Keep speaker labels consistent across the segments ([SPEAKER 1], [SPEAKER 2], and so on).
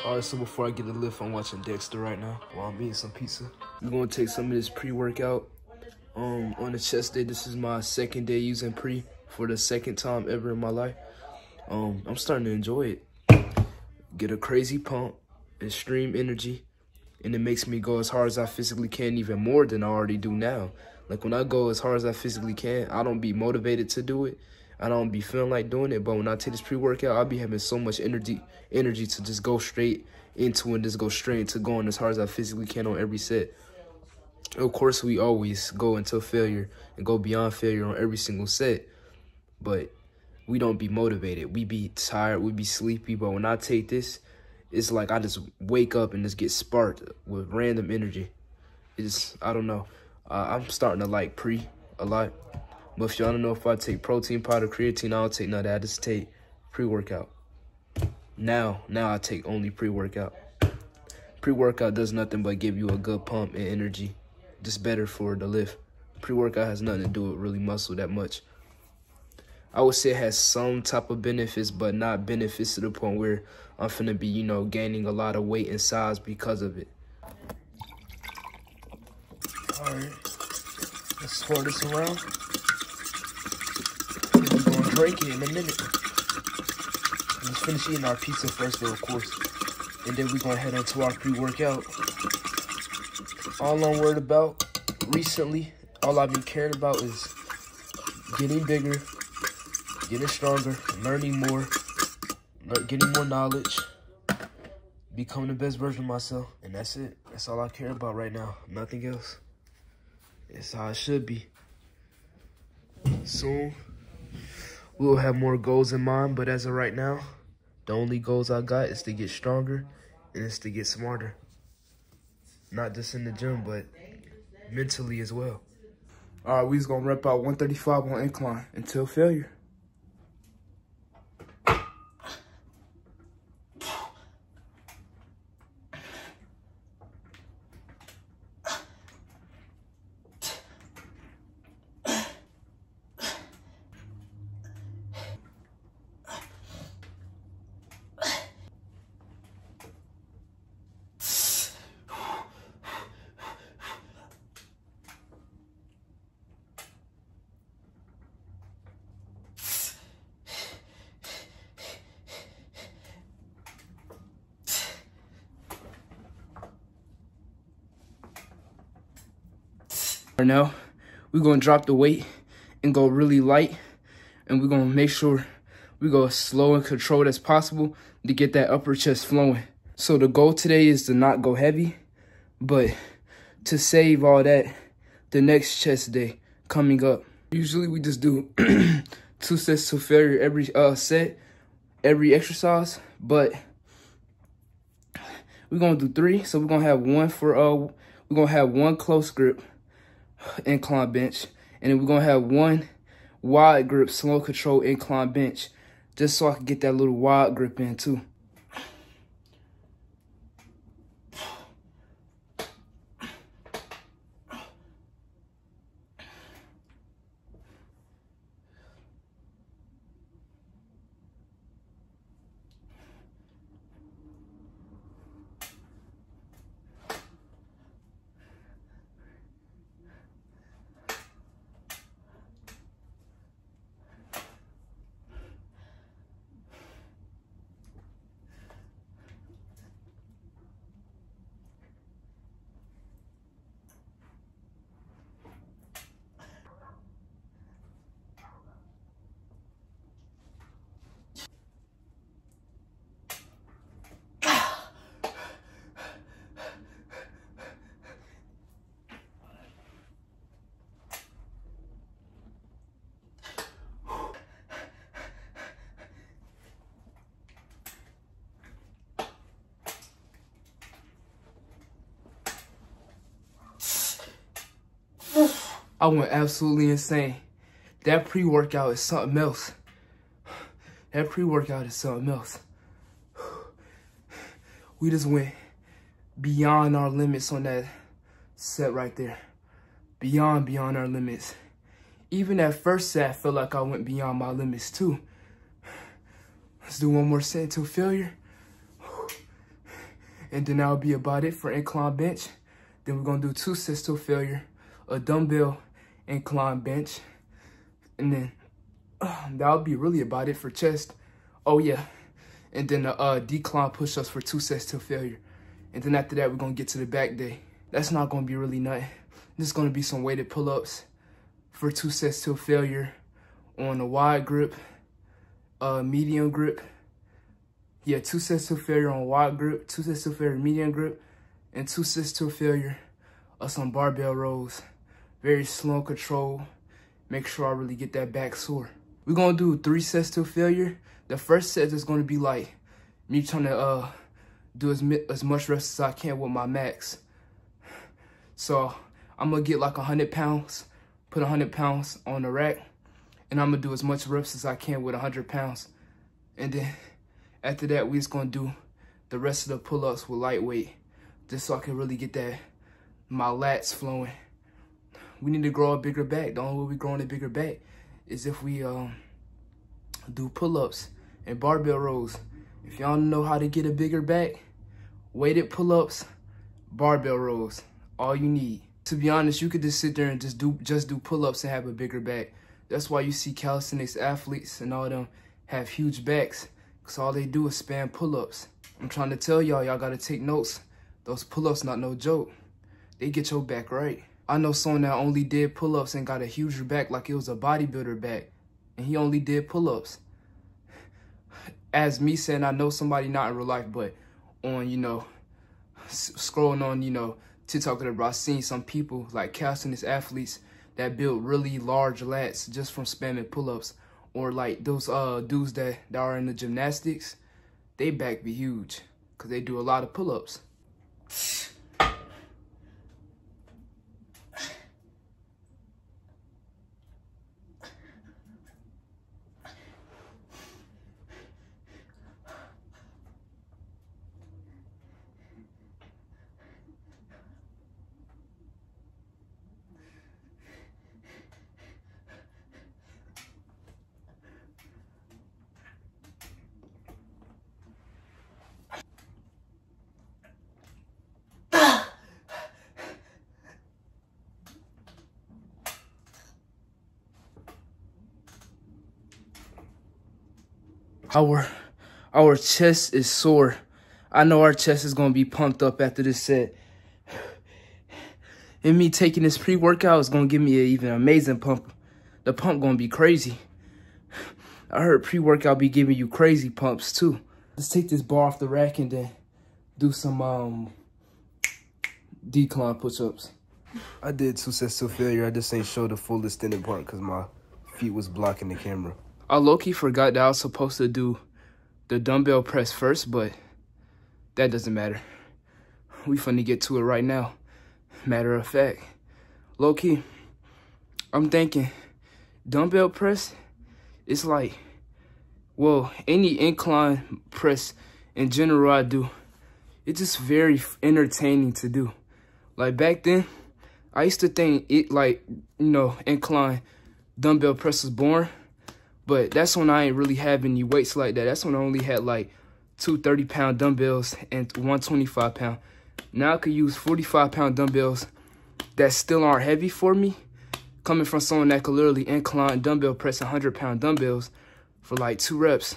[SPEAKER 1] Alright, so before I get the lift, I'm watching Dexter right now while I'm eating some pizza. We're gonna take some of this pre-workout on the chest day. This is my second day using pre for the second time ever in my life. I'm starting to enjoy it. Get a crazy pump, extreme energy, and it makes me go as hard as I physically can, even more than I already do now. Like when I go as hard as I physically can, I don't be motivated to do it. I don't be feeling like doing it, but when I take this pre-workout, I'll be having so much energy to just go straight into and just go straight into going as hard as I physically can on every set. Of course, we always go until failure and go beyond failure on every single set, but we don't be motivated. We be tired, we be sleepy, but when I take this, it's like I just wake up and just get sparked with random energy. I don't know. I'm starting to like pre a lot. But if y'all don't know if I take protein powder, creatine, I don't take none of that. I just take pre-workout. Now I take only pre-workout. Pre-workout does nothing but give you a good pump and energy. Just better for the lift. Pre-workout has nothing to do with really muscle that much. I would say it has some type of benefits, but not benefits to the point where I'm finna be, you know, gaining a lot of weight and size because of it. All right, let's swirl this around. We're gonna break it in a minute. Let's finish eating our pizza first, though, of course. And then we're gonna head on to our pre-workout. All I'm worried about recently, all I've been caring about is getting bigger, getting stronger, learning more, getting more knowledge, becoming the best version of myself. And that's it. That's all I care about right now. Nothing else. It's how it should be. Soon, we'll have more goals in mind, but as of right now, the only goals I got is to get stronger and it's to get smarter. Not just in the gym, but mentally as well. All right, we just gonna rep out 135 on incline until failure. Right now, we're gonna drop the weight and go really light, and we're gonna make sure we go as slow and controlled as possible to get that upper chest flowing. So the goal today is to not go heavy, but to save all that the next chest day coming up. Usually we just do 2 sets to failure every set, every exercise, but we're gonna do 3. So we're gonna have one close grip incline bench, and then we're gonna have one wide grip slow control incline bench, just so I can get that little wide grip in too. I went absolutely insane. That pre-workout is something else. That pre-workout is something else. We just went beyond our limits on that set right there. Beyond our limits. Even that first set, I felt like I went beyond my limits too. Let's do one more set until failure. And then that'll be about it for incline bench. Then we're gonna do 2 sets to failure, a dumbbell incline bench. And then that'll be really about it for chest. Oh yeah, and then a decline push-ups for 2 sets to failure. And then after that, we're gonna get to the back day. That's not gonna be really nothing. This is gonna be some weighted pull-ups for 2 sets to failure on a wide grip, medium grip. Yeah, 2 sets to failure on wide grip, 2 sets to failure medium grip, and 2 sets to failure of some barbell rows. Very slow and controlled. Make sure I really get that back sore. We're gonna do 3 sets to failure. The first set is gonna be like me trying to do as much reps as I can with my max. So I'm gonna get like 100 pounds, put 100 pounds on the rack, and I'm gonna do as much reps as I can with 100 pounds. And then after that, we just gonna do the rest of the pull-ups with lightweight, just so I can really get my lats flowing. We need to grow a bigger back. The only way we growing a bigger back is if we do pull-ups and barbell rows. If y'all know how to get a bigger back, weighted pull-ups, barbell rows, all you need. To be honest, you could just sit there and just do pull-ups and have a bigger back. That's why you see calisthenics athletes and all of them have huge backs, because all they do is spam pull-ups. I'm trying to tell y'all gotta take notes. Those pull-ups not no joke. They get your back right. I know someone that only did pull-ups and got a huge back like it was a bodybuilder back, and he only did pull-ups. As me saying, I know somebody not in real life, but on, scrolling on, TikTok, whatever, I've seen some people like calisthenics athletes that build really large lats just from spamming pull-ups, or like those dudes that are in the gymnastics, they back be huge because they do a lot of pull-ups. Our chest is sore. I know our chest is gonna be pumped up after this set. And me taking this pre-workout is gonna give me an even amazing pump. The pump gonna be crazy. I heard pre-workout be giving you crazy pumps too. Let's take this bar off the rack and then do some decline push-ups.
[SPEAKER 2] I did 2 sets to failure. I just ain't show the full extended part because my feet was blocking the camera.
[SPEAKER 1] I low-key forgot that I was supposed to do the dumbbell press first, but that doesn't matter. We finna get to it right now. Matter of fact, low-key, I'm thinking dumbbell press is like, well, any incline press in general I do, it's just very entertaining to do. Like back then, I used to think it like, incline dumbbell press was boring. But that's when I ain't really have any weights like that. That's when I only had like 2 30-pound dumbbells and 1 25-pound. Now I could use 45-pound dumbbells that still aren't heavy for me. Coming from someone that could literally incline dumbbell press 100-pound dumbbells for like 2 reps.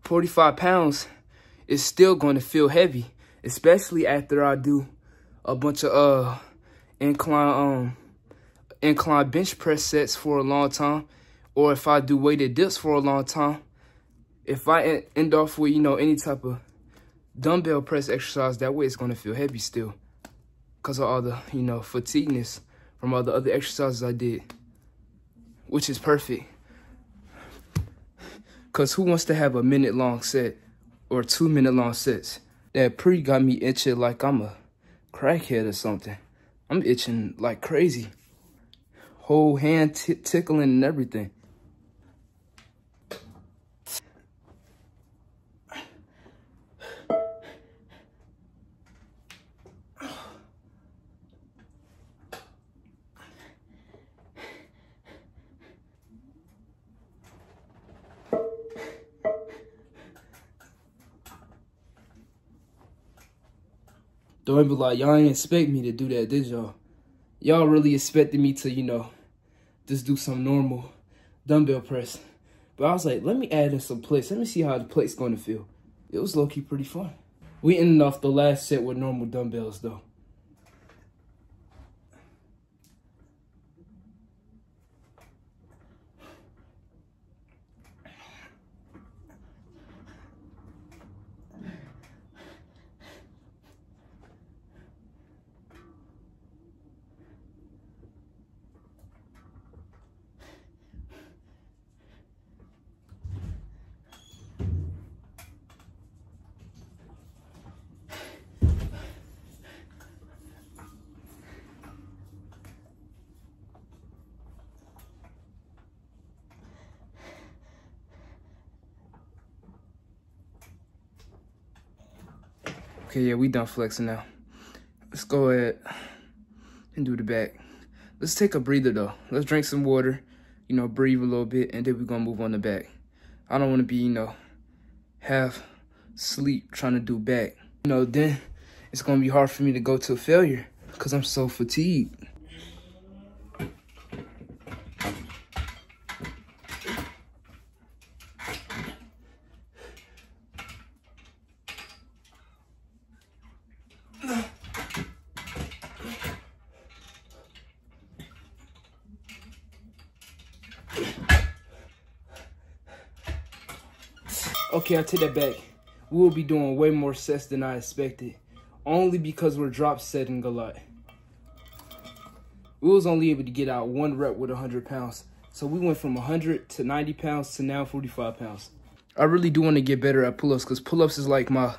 [SPEAKER 1] 45 pounds is still going to feel heavy. Especially after I do a bunch of incline bench press sets for a long time, or if I do weighted dips for a long time. If I end off with, any type of dumbbell press exercise, that way it's going to feel heavy still because of all the, fatigueness from all the other exercises I did, which is perfect. Because who wants to have a minute-long set or 2-minute-long sets? That pre got me itching like I'm a crackhead or something. I'm itching like crazy. Whole hand tickling and everything. Don't be like, y'all ain't expect me to do that, did y'all? Y'all really expected me to, you know, just do some normal dumbbell press. But I was like, let me add in some plates. Let me see how the plate's going to feel. It was low-key pretty fun. We ended off the last set with normal dumbbells, though. Okay, yeah, we done flexing now. Let's go ahead and do the back. Let's take a breather, though. Let's drink some water, you know, breathe a little bit, and then we're going to move on the back. I don't want to be, you know, half sleep trying to do back. You know, then it's going to be hard for me to go to failure because I'm so fatigued. Okay, I take that back. We will be doing way more sets than I expected, only because we're drop setting a lot. We was only able to get out 1 rep with 100 pounds. So we went from 100 to 90 pounds to now 45 pounds. I really do want to get better at pull-ups because pull-ups is like my,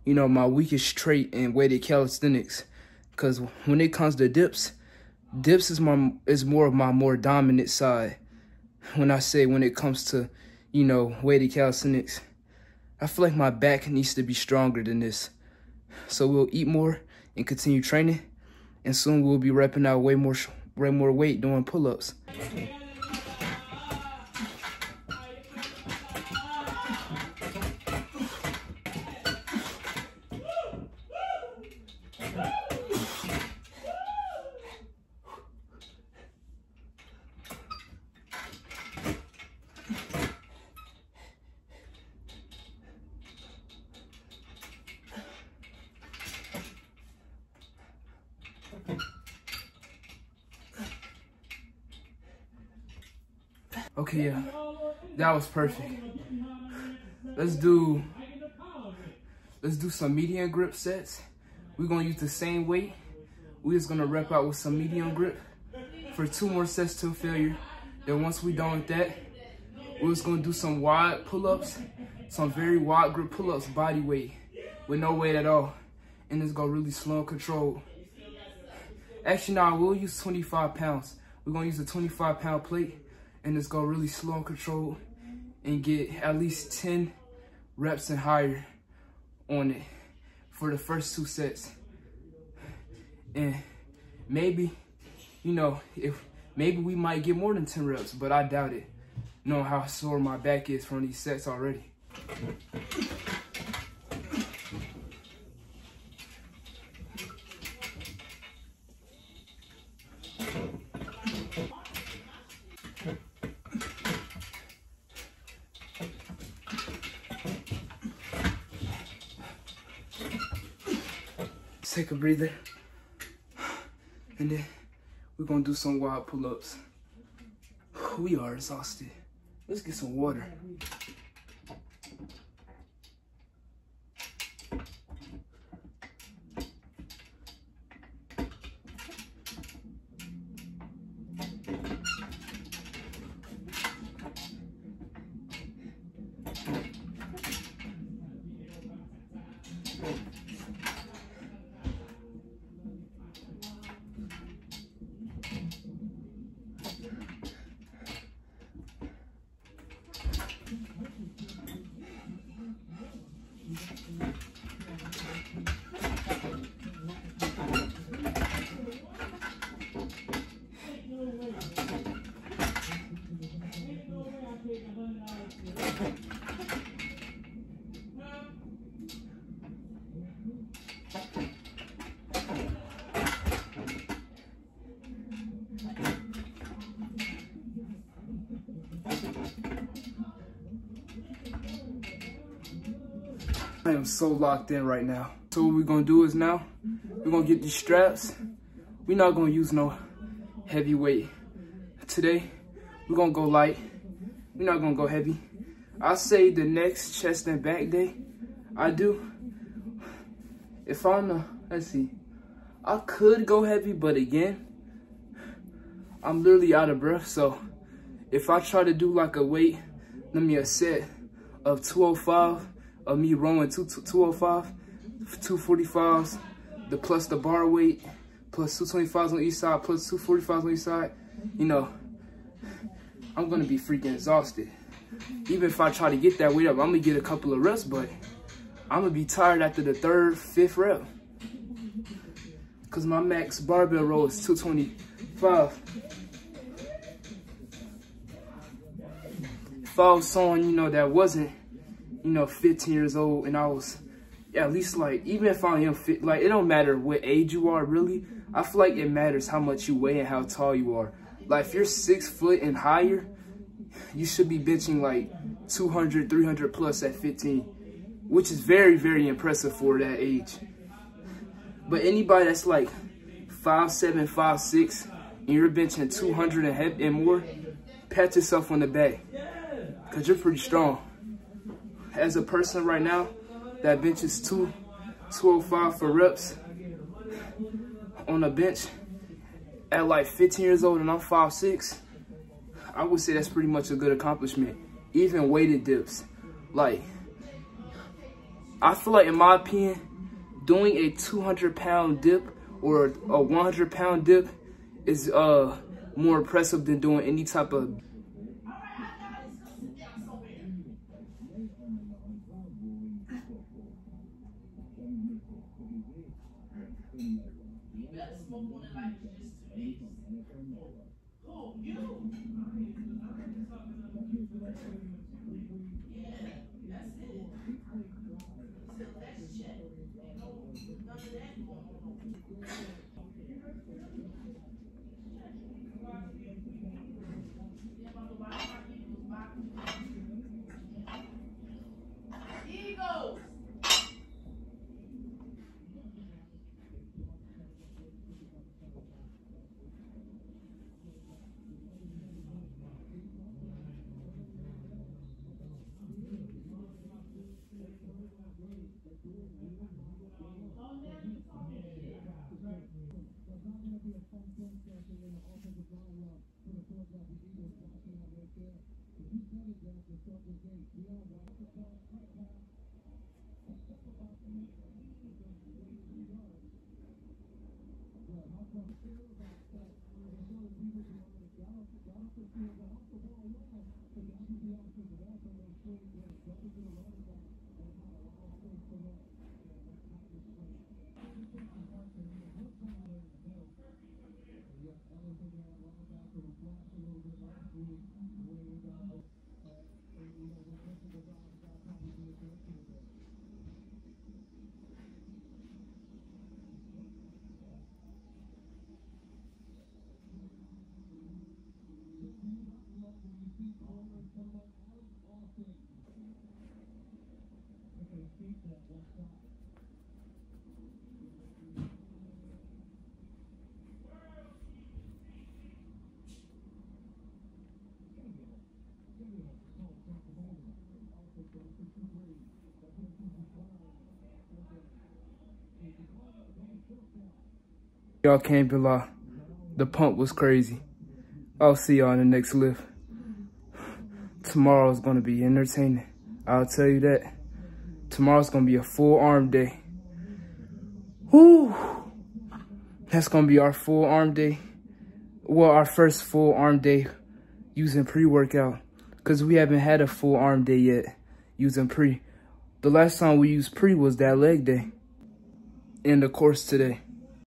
[SPEAKER 1] you know, my weakest trait in weighted calisthenics. Because when it comes to dips is more of my more dominant side. When it comes to, you know, weighted calisthenics, I feel like my back needs to be stronger than this. So we'll eat more and continue training, and soon we'll be repping out way more weight doing pull-ups. Okay, yeah, that was perfect. Let's do some medium grip sets. We're gonna use the same weight. We're just gonna rep out with some medium grip for 2 more sets till failure. Then once we're done with that, we're just gonna do some wide pull-ups, some very wide grip pull-ups, body weight, with no weight at all. And it's gonna really slow and controlled. Actually, no, we'll use 25 pounds. We're gonna use a 25-pound plate, and it's gonna really slow and control and get at least 10 reps and higher on it for the first 2 sets. And maybe, you know, maybe we might get more than 10 reps, but I doubt it, knowing how sore my back is from these sets already. Take a breather, and then we're gonna do some wide pull-ups. We are exhausted. Let's get some water. I am so locked in right now. So what we're gonna do is now, we're gonna get these straps. We're not gonna use no heavy weight. Today, we're gonna go light. We're not gonna go heavy. I say the next chest and back day I do, if I'm the, let's see, I could go heavy, but again, I'm literally out of breath. So if I try to do like a weight, a set of 205, of me rowing 205, 245s, plus the bar weight, plus 225s on each side, plus 245s on each side, you know, I'm gonna be freaking exhausted. Even if I try to get that weight up, I'm gonna get a couple of reps, but I'm gonna be tired after the 3rd, 5th rep. Cause my max barbell row is 225. If I was someone, you know, that wasn't, you know, 15 years old and I was at least like, even if I am fit, like it don't matter what age you are really. I feel like it matters how much you weigh and how tall you are. Like if you're 6 foot and higher, you should be benching like 200, 300 plus at 15, which is very, very impressive for that age. But anybody that's like 5'7", 5'6", and you're benching 200 and more, pat yourself on the back, because you're pretty strong. As a person right now that benches 205 for reps on a bench at like 15 years old and I'm 5'6", I would say that's pretty much a good accomplishment. Even weighted dips. Like, I feel like in my opinion, doing a 200-pound dip or a 100-pound dip is more impressive than doing any type of Y'all can't be lie. The pump was crazy. I'll see y'all in the next lift. Tomorrow's gonna be entertaining. I'll tell you that. Tomorrow's gonna be a full arm day. Whoo! That's gonna be our full arm day. Well, our first full arm day using pre-workout. Cause we haven't had a full arm day yet using pre. The last time we used pre was that leg day. And of course today.